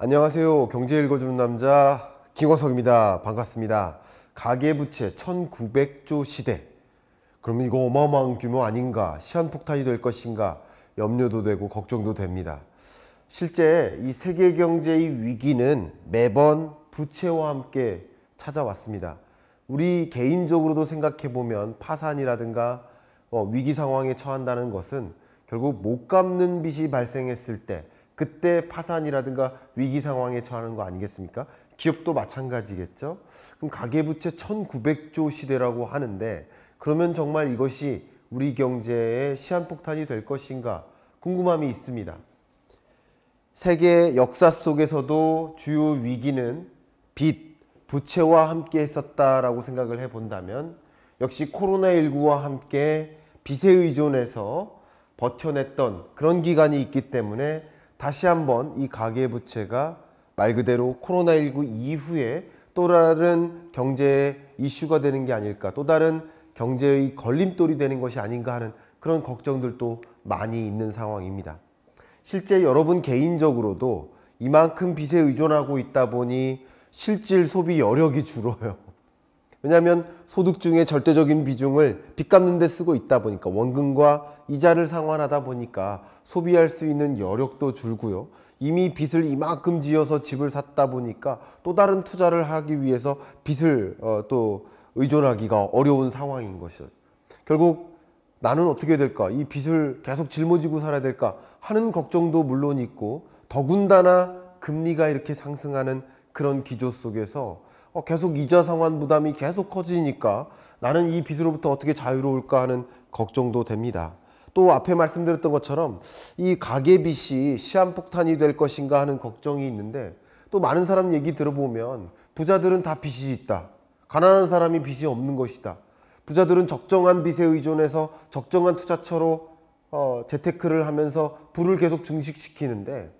안녕하세요. 경제 읽어주는 남자 김광석입니다. 반갑습니다. 가계부채 1900조 시대. 그러면 이거 어마어마한 규모 아닌가? 시한폭탄이 될 것인가? 염려도 되고 걱정도 됩니다. 실제 이 세계 경제의 위기는 매번 부채와 함께 찾아왔습니다. 우리 개인적으로도 생각해보면 파산이라든가 위기 상황에 처한다는 것은 결국 못 갚는 빚이 발생했을 때 그때 파산이라든가 위기 상황에 처하는 거 아니겠습니까? 기업도 마찬가지겠죠. 그럼 가계부채 1900조 시대라고 하는데 그러면 정말 이것이 우리 경제의 시한폭탄이 될 것인가 궁금함이 있습니다. 세계 역사 속에서도 주요 위기는 빚, 부채와 함께 했었다라고 생각을 해본다면 역시 코로나19와 함께 빚에 의존해서 버텨냈던 그런 기간이 있기 때문에 다시 한번 이 가계부채가 말 그대로 코로나19 이후에 또 다른 경제 이슈가 되는 게 아닐까, 또 다른 경제의 걸림돌이 되는 것이 아닌가 하는 그런 걱정들도 많이 있는 상황입니다. 실제 여러분 개인적으로도 이만큼 빚에 의존하고 있다 보니 실질 소비 여력이 줄어요. 왜냐하면 소득 중에 절대적인 비중을 빚 갚는 데 쓰고 있다 보니까 원금과 이자를 상환하다 보니까 소비할 수 있는 여력도 줄고요. 이미 빚을 이만큼 지어서 집을 샀다 보니까 또 다른 투자를 하기 위해서 빚을 또 의존하기가 어려운 상황인 것이죠. 결국 나는 어떻게 될까? 이 빚을 계속 짊어지고 살아야 될까? 하는 걱정도 물론 있고 더군다나 금리가 이렇게 상승하는 그런 기조 속에서 계속 이자 상환 부담이 계속 커지니까 나는 이 빚으로부터 어떻게 자유로울까 하는 걱정도 됩니다. 또 앞에 말씀드렸던 것처럼 이 가계빚이 시한폭탄이 될 것인가 하는 걱정이 있는데 또 많은 사람 얘기 들어보면 부자들은 다 빚이 있다. 가난한 사람이 빚이 없는 것이다. 부자들은 적정한 빚에 의존해서 적정한 투자처로 재테크를 하면서 부를 계속 증식시키는데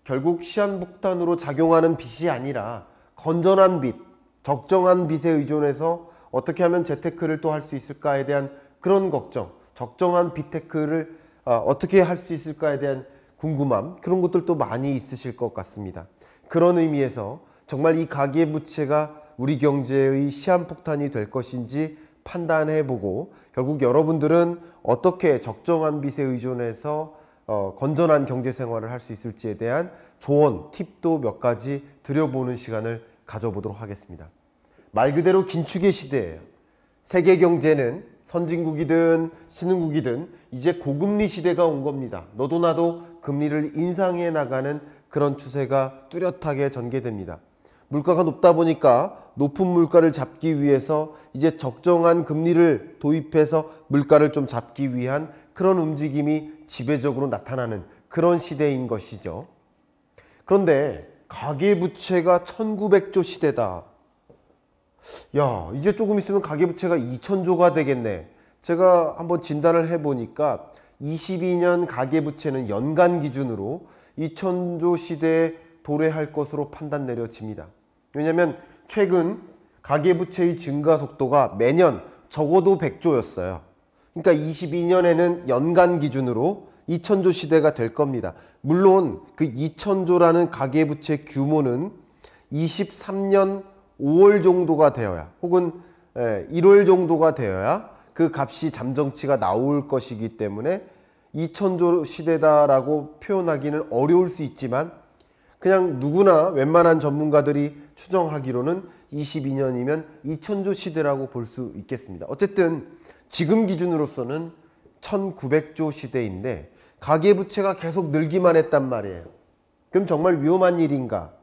결국 시한폭탄으로 작용하는 빚이 아니라 건전한 빚, 적정한 빚에 의존해서 어떻게 하면 재테크를 또 할 수 있을까에 대한 그런 걱정, 적정한 빚테크를 어떻게 할 수 있을까에 대한 궁금함, 그런 것들도 많이 있으실 것 같습니다. 그런 의미에서 정말 이 가계부채가 우리 경제의 시한폭탄이 될 것인지 판단해보고 결국 여러분들은 어떻게 적정한 빚에 의존해서 건전한 경제생활을 할 수 있을지에 대한 조언, 팁도 몇 가지 드려보는 시간을 가져보도록 하겠습니다. 말 그대로 긴축의 시대예요. 세계 경제는 선진국이든 신흥국이든 이제 고금리 시대가 온 겁니다. 너도 나도 금리를 인상해 나가는 그런 추세가 뚜렷하게 전개됩니다. 물가가 높다 보니까 높은 물가를 잡기 위해서 이제 적정한 금리를 도입해서 물가를 좀 잡기 위한 그런 움직임이 지배적으로 나타나는 그런 시대인 것이죠. 그런데 가계부채가 1900조 시대다. 야, 이제 조금 있으면 가계부채가 2000조가 되겠네. 제가 한번 진단을 해보니까 22년 가계부채는 연간 기준으로 2000조 시대에 도래할 것으로 판단 내려집니다. 왜냐하면 최근 가계부채의 증가 속도가 매년 적어도 100조였어요. 그러니까 22년에는 연간 기준으로 2000조 시대가 될 겁니다. 물론 그 2000조라는 가계부채 규모는 23년 5월 정도가 되어야 혹은 1월 정도가 되어야 그 값이 잠정치가 나올 것이기 때문에 2000조 시대다라고 표현하기는 어려울 수 있지만 그냥 누구나 웬만한 전문가들이 추정하기로는 22년이면 2000조 시대라고 볼 수 있겠습니다. 어쨌든 지금 기준으로서는 1900조 시대인데 가계부채가 계속 늘기만 했단 말이에요. 그럼 정말 위험한 일인가?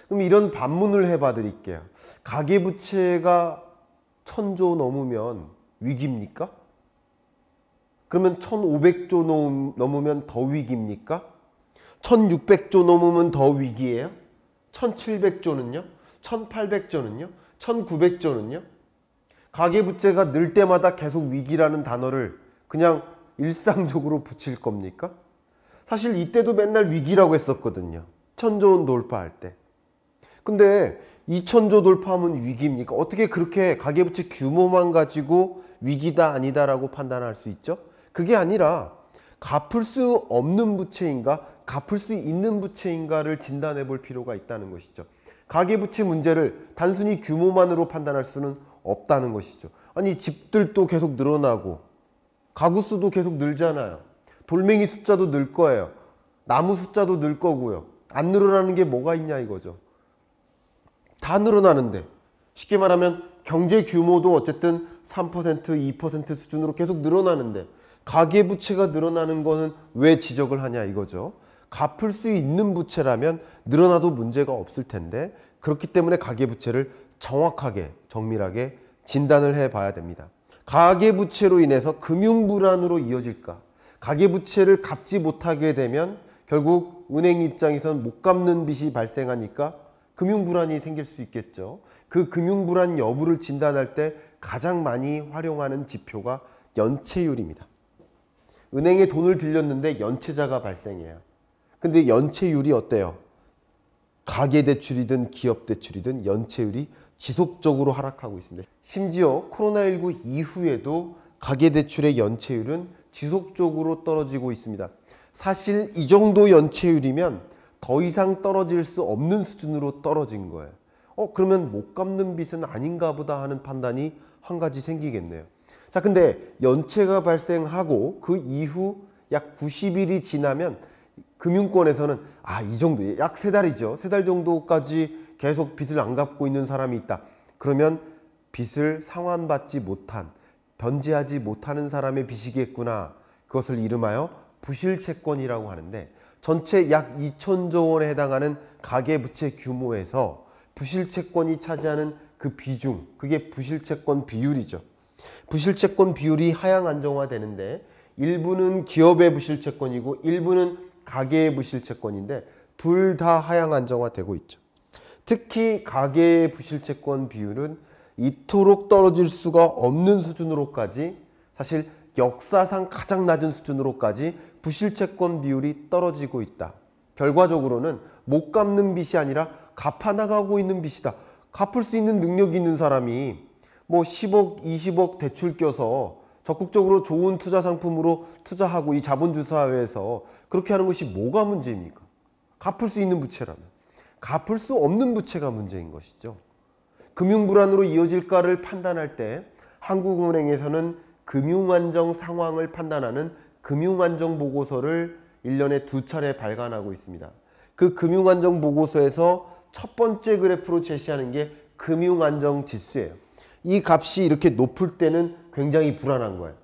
그럼 이런 반문을 해봐 드릴게요. 가계부채가 1000조 넘으면 위기입니까? 그러면 1500조 넘으면 더 위기입니까? 1600조 넘으면 더 위기예요? 1700조는요? 1800조는요? 1900조는요? 가계부채가 늘 때마다 계속 위기라는 단어를 그냥 일상적으로 붙일 겁니까? 사실 이때도 맨날 위기라고 했었거든요. 1000조 돌파할 때. 근데 2000조 돌파하면 위기입니까? 어떻게 그렇게 가계부채 규모만 가지고 위기다 아니다라고 판단할 수 있죠? 그게 아니라 갚을 수 없는 부채인가, 갚을 수 있는 부채인가를 진단해 볼 필요가 있다는 것이죠. 가계부채 문제를 단순히 규모만으로 판단할 수는 없다는 것이죠. 아니, 집들도 계속 늘어나고 가구 수도 계속 늘잖아요. 돌멩이 숫자도 늘 거예요. 나무 숫자도 늘 거고요. 안 늘어나는 게 뭐가 있냐 이거죠. 다 늘어나는데, 쉽게 말하면 경제 규모도 어쨌든 3%, 2% 수준으로 계속 늘어나는데 가계부채가 늘어나는 거는 왜 지적을 하냐 이거죠. 갚을 수 있는 부채라면 늘어나도 문제가 없을 텐데, 그렇기 때문에 가계부채를 정확하게 정밀하게 진단을 해봐야 됩니다. 가계부채로 인해서 금융불안으로 이어질까? 가계부채를 갚지 못하게 되면 결국 은행 입장에서는 못 갚는 빚이 발생하니까 금융불안이 생길 수 있겠죠. 그 금융불안 여부를 진단할 때 가장 많이 활용하는 지표가 연체율입니다. 은행에 돈을 빌렸는데 연체자가 발생해요. 근데 연체율이 어때요? 가계대출이든 기업대출이든 연체율이 지속적으로 하락하고 있습니다. 심지어 코로나19 이후에도 가계대출의 연체율은 지속적으로 떨어지고 있습니다. 사실 이 정도 연체율이면 더 이상 떨어질 수 없는 수준으로 떨어진 거예요. 그러면 못 갚는 빚은 아닌가 보다 하는 판단이 한 가지 생기겠네요. 자, 근데 연체가 발생하고 그 이후 약 90일이 지나면 금융권에서는 이 정도, 약 3달이죠. 3달 정도까지 계속 빚을 안 갚고 있는 사람이 있다. 그러면 빚을 상환받지 못한, 변제하지 못하는 사람의 빚이겠구나. 그것을 이름하여 부실채권이라고 하는데, 전체 약 2천조 원에 해당하는 가계부채 규모에서 부실채권이 차지하는 그 비중, 그게 부실채권 비율이죠. 부실채권 비율이 하향 안정화되는데, 일부는 기업의 부실채권이고 일부는 가계의 부실채권인데 둘 다 하향 안정화되고 있죠. 특히 가계의 부실채권 비율은 이토록 떨어질 수가 없는 수준으로까지, 사실 역사상 가장 낮은 수준으로까지 부실채권 비율이 떨어지고 있다. 결과적으로는 못 갚는 빚이 아니라 갚아나가고 있는 빚이다. 갚을 수 있는 능력이 있는 사람이 뭐 10억, 20억 대출 껴서 적극적으로 좋은 투자 상품으로 투자하고 이 자본주의 사회에서 그렇게 하는 것이 뭐가 문제입니까? 갚을 수 있는 부채라면. 갚을 수 없는 부채가 문제인 것이죠. 금융불안으로 이어질까를 판단할 때 한국은행에서는 금융안정 상황을 판단하는 금융안정보고서를 1년에 2차례 발간하고 있습니다. 그 금융안정보고서에서 첫 번째 그래프로 제시하는 게 금융안정지수예요. 이 값이 이렇게 높을 때는 굉장히 불안한 거예요.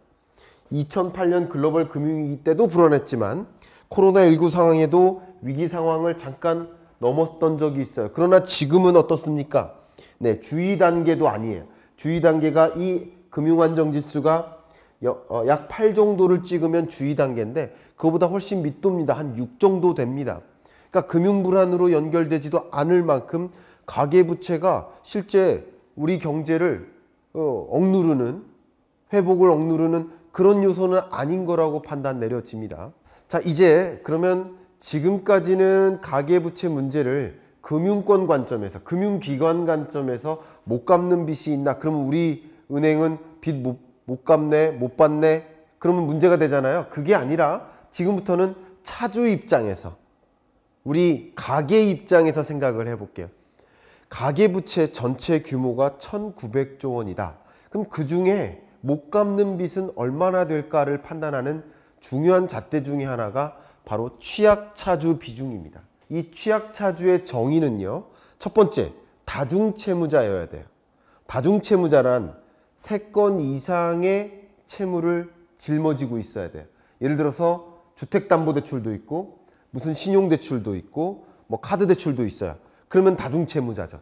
2008년 글로벌 금융위기 때도 불안했지만 코로나19 상황에도 위기 상황을 잠깐 넘었던 적이 있어요. 그러나 지금은 어떻습니까? 네, 주의 단계도 아니에요. 주의 단계가 이 금융안정지수가 약 8 정도를 찍으면 주의 단계인데 그거보다 훨씬 밑도입니다. 한 6 정도 됩니다. 그러니까 금융불안으로 연결되지도 않을 만큼 가계부채가 실제 우리 경제를 억누르는, 회복을 억누르는 그런 요소는 아닌 거라고 판단 내려집니다. 자, 이제 그러면 지금까지는 가계부채 문제를 금융권 관점에서, 금융기관 관점에서 못 갚는 빚이 있나? 그러면 우리 은행은 빚 못 갚네, 못 받네? 그러면 문제가 되잖아요. 그게 아니라 지금부터는 차주 입장에서, 우리 가계 입장에서 생각을 해볼게요. 가계부채 전체 규모가 1,900조 원이다. 그럼 그 중에 못 갚는 빚은 얼마나 될까를 판단하는 중요한 잣대 중에 하나가 바로 취약차주 비중입니다. 이 취약차주의 정의는요, 첫 번째, 다중채무자여야 돼요. 다중채무자란 3건 이상의 채무를 짊어지고 있어야 돼요. 예를 들어서 주택담보대출도 있고 무슨 신용대출도 있고 뭐 카드대출도 있어요. 그러면 다중채무자죠.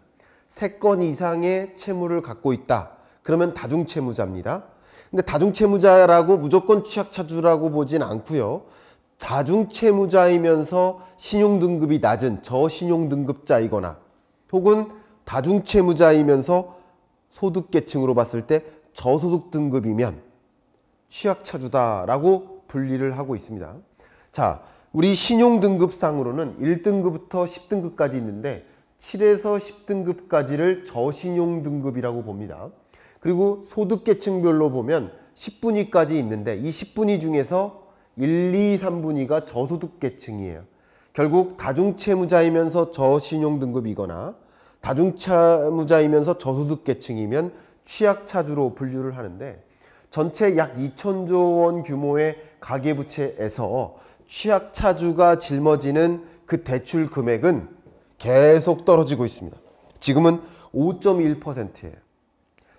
3건 이상의 채무를 갖고 있다. 그러면 다중채무자입니다. 근데 다중채무자라고 무조건 취약차주라고 보진 않고요. 다중채무자이면서 신용등급이 낮은 저신용등급자이거나 혹은 다중채무자이면서 소득계층으로 봤을 때 저소득 등급이면 취약차주다라고 분리를 하고 있습니다. 자, 우리 신용등급상으로는 1등급부터 10등급까지 있는데 7에서 10등급까지를 저신용등급이라고 봅니다. 그리고 소득계층별로 보면 10분위까지 있는데 이 10분위 중에서 1, 2, 3분위가 저소득계층이에요. 결국 다중채무자이면서 저신용 등급이거나 다중채무자이면서 저소득계층이면 취약차주로 분류를 하는데, 전체 약 2천조 원 규모의 가계부채에서 취약차주가 짊어지는 그 대출 금액은 계속 떨어지고 있습니다. 지금은 5.1%예요.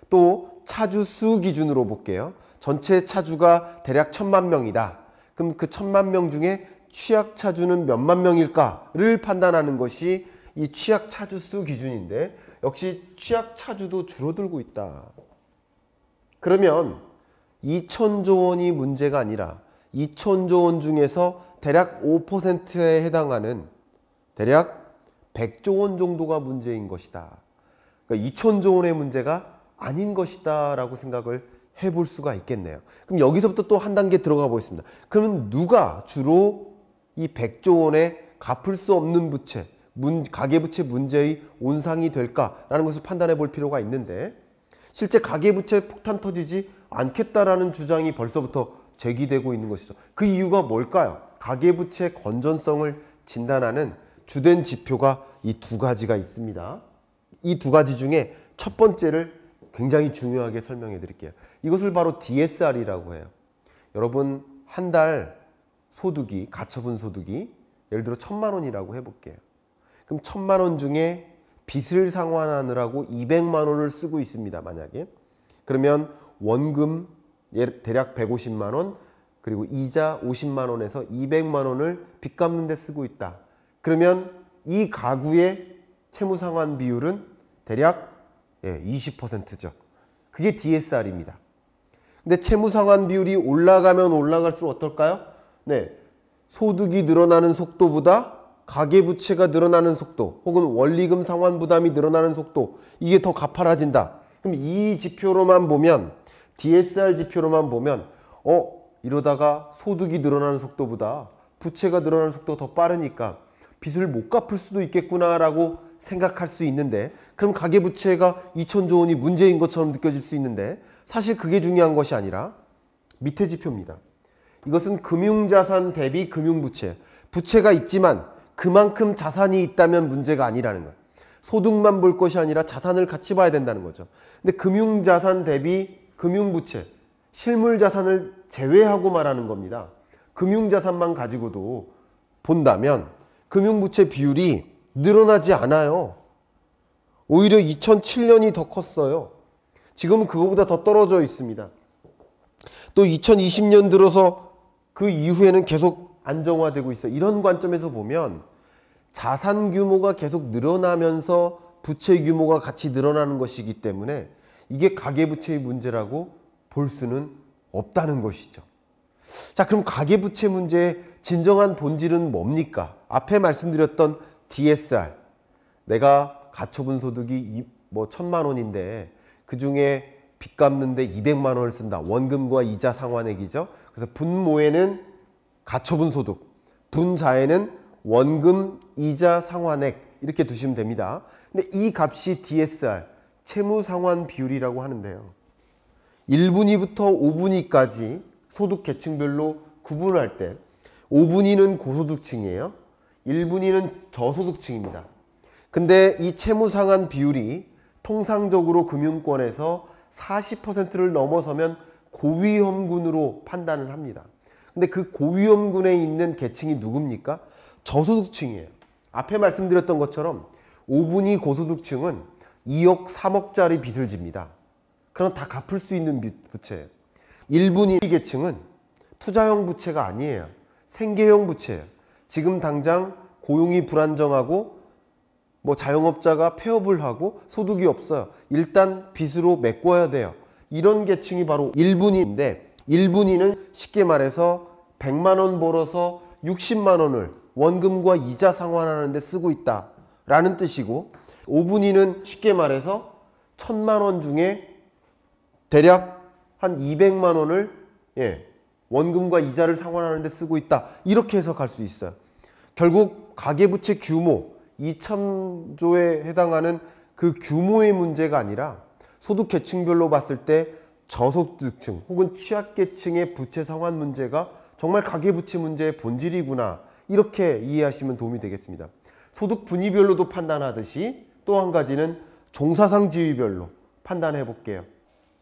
또 차주 수 기준으로 볼게요. 전체 차주가 대략 1,000만 명이다. 그럼 그 1,000만 명 중에 취약차주는 몇만 명일까를 판단하는 것이 이 취약차주 수 기준인데, 역시 취약차주도 줄어들고 있다. 그러면 2천조 원이 문제가 아니라 2천조 원 중에서 대략 5%에 해당하는 대략 100조 원 정도가 문제인 것이다. 그러니까 2천조 원의 문제가 아닌 것이다 라고 생각을 해볼 수가 있겠네요. 그럼 여기서부터 또 한 단계 들어가 보겠습니다. 그러면 누가 주로 이 100조 원의 갚을 수 없는 부채, 가계부채 문제의 온상이 될까라는 것을 판단해 볼 필요가 있는데, 실제 가계부채 폭탄 터지지 않겠다라는 주장이 벌써부터 제기되고 있는 것이죠. 그 이유가 뭘까요? 가계부채 건전성을 진단하는 주된 지표가 이 두 가지가 있습니다. 이 두 가지 중에 첫 번째를 굉장히 중요하게 설명해 드릴게요. 이것을 바로 DSR이라고 해요. 여러분, 한 달 소득이, 가처분 소득이 예를 들어 1,000만 원이라고 해볼게요. 그럼 1,000만 원 중에 빚을 상환하느라고 200만 원을 쓰고 있습니다. 만약에. 그러면 원금 대략 150만 원, 그리고 이자 50만 원에서 200만 원을 빚 갚는 데 쓰고 있다. 그러면 이 가구의 채무상환 비율은 대략 20%죠. 그게 DSR입니다. 근데 채무상환 비율이 올라가면 올라갈수록 어떨까요? 네, 소득이 늘어나는 속도보다 가계부채가 늘어나는 속도, 혹은 원리금 상환 부담이 늘어나는 속도, 이게 더 가파라진다. 그럼 이 지표로만 보면, DSR 지표로만 보면 이러다가 소득이 늘어나는 속도보다 부채가 늘어나는 속도가 더 빠르니까 빚을 못 갚을 수도 있겠구나라고 생각할 수 있는데, 그럼 가계부채가 2천조 원이 문제인 것처럼 느껴질 수 있는데, 사실 그게 중요한 것이 아니라 밑에 지표입니다. 이것은 금융자산 대비 금융부채. 부채가 있지만 그만큼 자산이 있다면 문제가 아니라는 거예요. 소득만 볼 것이 아니라 자산을 같이 봐야 된다는 거죠. 근데 금융자산 대비 금융부채, 실물자산을 제외하고 말하는 겁니다. 금융자산만 가지고도 본다면 금융부채 비율이 늘어나지 않아요. 오히려 2007년이 더 컸어요. 지금은 그거보다 더 떨어져 있습니다. 또 2020년 들어서 그 이후에는 계속 안정화되고 있어요. 이런 관점에서 보면 자산 규모가 계속 늘어나면서 부채 규모가 같이 늘어나는 것이기 때문에 이게 가계부채의 문제라고 볼 수는 없다는 것이죠. 자, 그럼 가계부채 문제의 진정한 본질은 뭡니까? 앞에 말씀드렸던 DSR, 내가 가처분 소득이 1,000만 원인데 그 중에 빚 갚는데 200만 원을 쓴다. 원금과 이자 상환액이죠. 그래서 분모에는 가처분 소득, 분자에는 원금, 이자, 상환액 이렇게 두시면 됩니다. 근데 이 값이 DSR, 채무상환 비율이라고 하는데요. 1분위부터 5분위까지 소득 계층별로 구분할 때 5분위는 고소득층이에요. 1분위는 저소득층입니다. 근데 이 채무상환 비율이 통상적으로 금융권에서 40%를 넘어서면 고위험군으로 판단을 합니다. 근데 그 고위험군에 있는 계층이 누굽니까? 저소득층이에요. 앞에 말씀드렸던 것처럼 5분위 고소득층은 2억, 3억짜리 빚을 집니다. 그럼 다 갚을 수 있는 부채예요. 1분위 계층은 투자형 부채가 아니에요. 생계형 부채예요. 지금 당장 고용이 불안정하고 자영업자가 폐업을 하고 소득이 없어요. 일단 빚으로 메꿔야 돼요. 이런 계층이 바로 1분위인데, 1분위는 쉽게 말해서 100만 원 벌어서 60만 원을 원금과 이자 상환하는 데 쓰고 있다 라는 뜻이고, 5분위는 쉽게 말해서 1,000만 원 중에 대략 한 200만 원을 원금과 이자를 상환하는 데 쓰고 있다, 이렇게 해석할 수 있어요. 결국 가계부채 규모 2,000조에 해당하는 그 규모의 문제가 아니라 소득 계층별로 봤을 때 저소득층 혹은 취약계층의 부채 상환 문제가 정말 가계부채 문제의 본질이구나, 이렇게 이해하시면 도움이 되겠습니다. 소득 분위별로도 판단하듯이 또 한 가지는 종사상 지위별로 판단해 볼게요.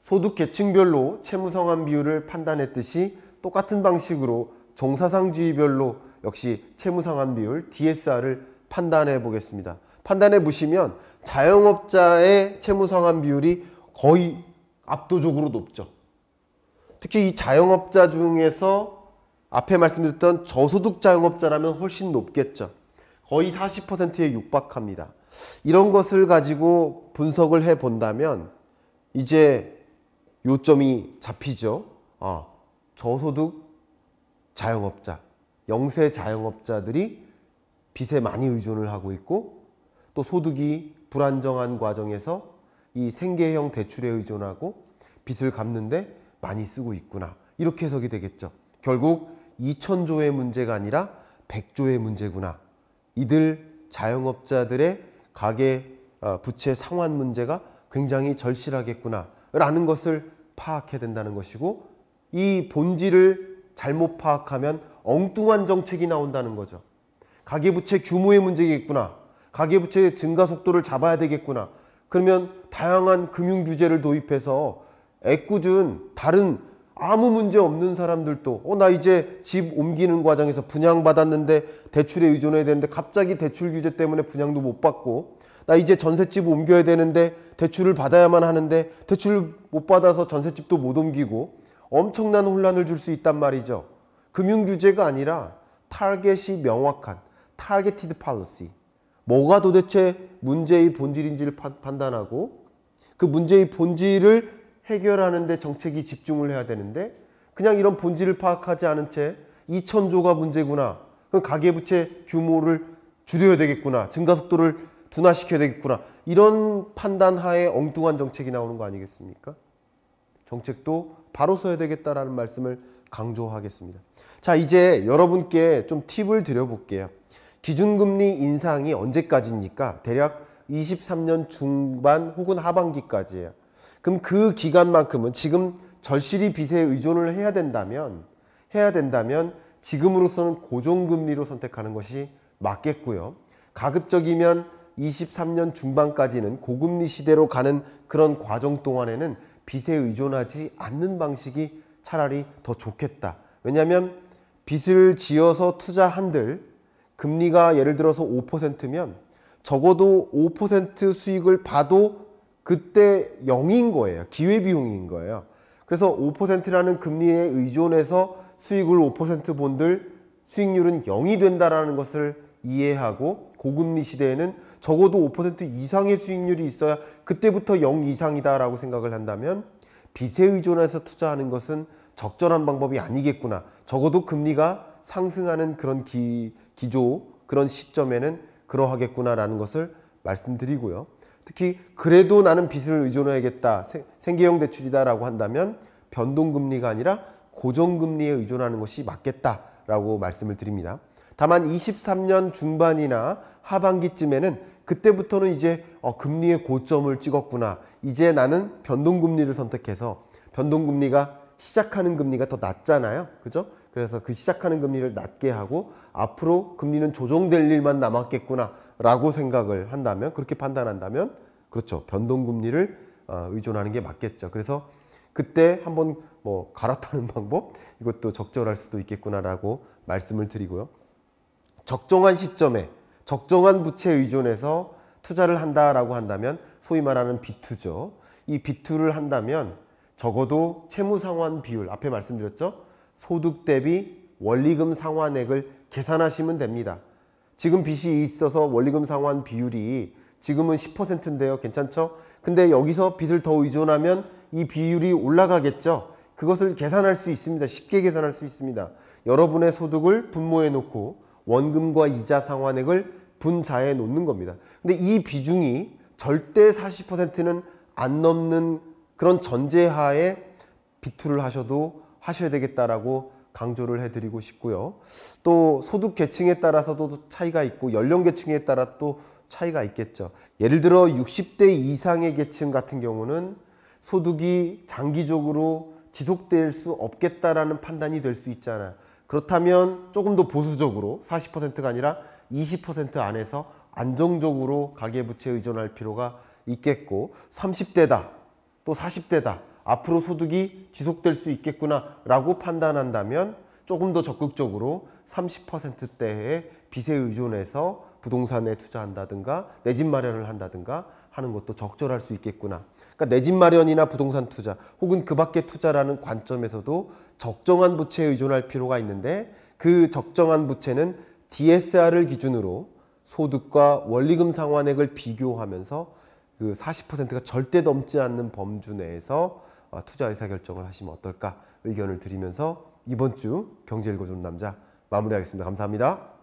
소득 계층별로 채무상환 비율을 판단했듯이 똑같은 방식으로 종사상 지위별로 역시 채무상환 비율 DSR을 판단해 보겠습니다. 판단해 보시면 자영업자의 채무상환 비율이 거의 압도적으로 높죠. 특히 이 자영업자 중에서 앞에 말씀드렸던 저소득 자영업자라면 훨씬 높겠죠. 거의 40%에 육박합니다. 이런 것을 가지고 분석을 해 본다면 이제 요점이 잡히죠. 저소득 자영업자, 영세 자영업자들이 빚에 많이 의존을 하고 있고, 또 소득이 불안정한 과정에서 이 생계형 대출에 의존하고 빚을 갚는데 많이 쓰고 있구나, 이렇게 해석이 되겠죠. 결국 2,000조의 문제가 아니라 100조의 문제구나. 이들 자영업자들의 가계 부채 상환 문제가 굉장히 절실하겠구나 라는 것을 파악해야 된다는 것이고, 이 본질을 잘못 파악하면 엉뚱한 정책이 나온다는 거죠. 가계부채 규모의 문제겠구나, 가계부채의 증가 속도를 잡아야 되겠구나. 그러면 다양한 금융규제를 도입해서 애꿎은 다른 아무 문제 없는 사람들도 나 이제 집 옮기는 과정에서 분양받았는데 대출에 의존해야 되는데 갑자기 대출 규제 때문에 분양도 못 받고, 나 이제 전셋집 옮겨야 되는데 대출을 받아야만 하는데 대출을 못 받아서 전셋집도 못 옮기고 엄청난 혼란을 줄 수 있단 말이죠. 금융규제가 아니라 타겟이 명확한 타겟티드 팔러시, 뭐가 도대체 문제의 본질인지를 판단하고 그 문제의 본질을 해결하는 데 정책이 집중을 해야 되는데, 그냥 이런 본질을 파악하지 않은 채 2,000조가 문제구나, 그럼 가계부채 규모를 줄여야 되겠구나, 증가속도를 둔화시켜야 되겠구나, 이런 판단하에 엉뚱한 정책이 나오는 거 아니겠습니까? 정책도 바로 써야 되겠다라는 말씀을 강조하겠습니다. 자, 이제 여러분께 좀 팁을 드려볼게요. 기준금리 인상이 언제까지입니까? 대략 23년 중반 혹은 하반기까지예요. 그럼 그 기간만큼은 지금 절실히 빚에 의존을 해야 된다면 지금으로서는 고정금리로 선택하는 것이 맞겠고요. 가급적이면 23년 중반까지는 고금리 시대로 가는 그런 과정 동안에는 빚에 의존하지 않는 방식이 차라리 더 좋겠다. 왜냐하면 빚을 지어서 투자한들 금리가 예를 들어서 5%면 적어도 5% 수익을 봐도 그때 0인 거예요. 기회비용인 거예요. 그래서 5%라는 금리에 의존해서 수익을 5% 본들 수익률은 0이 된다는 것을 이해하고, 고금리 시대에는 적어도 5% 이상의 수익률이 있어야 그때부터 0 이상이다라고 생각을 한다면 빚에 의존해서 투자하는 것은 적절한 방법이 아니겠구나. 적어도 금리가 상승하는 그런 기조, 그런 시점에는 그러하겠구나라는 것을 말씀드리고요. 특히 그래도 나는 빚을 의존해야겠다, 생계형 대출이다라고 한다면 변동금리가 아니라 고정금리에 의존하는 것이 맞겠다라고 말씀을 드립니다. 다만 23년 중반이나 하반기쯤에는 그때부터는 이제 금리의 고점을 찍었구나, 이제 나는 변동금리를 선택해서, 변동금리가 시작하는 금리가 더 낮잖아요, 그죠? 그래서 그 시작하는 금리를 낮게 하고 앞으로 금리는 조정될 일만 남았겠구나 라고 생각을 한다면, 그렇게 판단한다면 그렇죠, 변동금리를 의존하는 게 맞겠죠. 그래서 그때 한번 갈아타는 방법, 이것도 적절할 수도 있겠구나 라고 말씀을 드리고요. 적정한 시점에 적정한 부채에 의존해서 투자를 한다라고 한다면 소위 말하는 비투죠. 이 비투를 한다면 적어도 채무상환 비율, 앞에 말씀드렸죠, 소득 대비 원리금 상환액을 계산하시면 됩니다. 지금 빚이 있어서 원리금 상환 비율이 지금은 10%인데요. 괜찮죠? 근데 여기서 빚을 더 의존하면 이 비율이 올라가겠죠. 그것을 계산할 수 있습니다. 쉽게 계산할 수 있습니다. 여러분의 소득을 분모해 놓고 원금과 이자 상환액을 분자해 놓는 겁니다. 근데 이 비중이 절대 40%는 안 넘는 그런 전제하에 비투를 하셔야 되겠다라고 강조를 해드리고 싶고요. 또 소득 계층에 따라서도 차이가 있고 연령 계층에 따라 또 차이가 있겠죠. 예를 들어 60대 이상의 계층 같은 경우는 소득이 장기적으로 지속될 수 없겠다라는 판단이 될 수 있잖아요. 그렇다면 조금 더 보수적으로 40%가 아니라 20% 안에서 안정적으로 가계부채에 의존할 필요가 있겠고, 30대다 또 40대다 앞으로 소득이 지속될 수 있겠구나 라고 판단한다면 조금 더 적극적으로 30%대의 빚에 의존해서 부동산에 투자한다든가 내 집 마련을 한다든가 하는 것도 적절할 수 있겠구나. 그러니까 내 집 마련이나 부동산 투자 혹은 그 밖의 투자라는 관점에서도 적정한 부채에 의존할 필요가 있는데, 그 적정한 부채는 DSR을 기준으로 소득과 원리금 상환액을 비교하면서 그 40%가 절대 넘지 않는 범주 내에서 투자 의사결정을 하시면 어떨까 의견을 드리면서 이번 주 경제 읽어주는 남자 마무리하겠습니다. 감사합니다.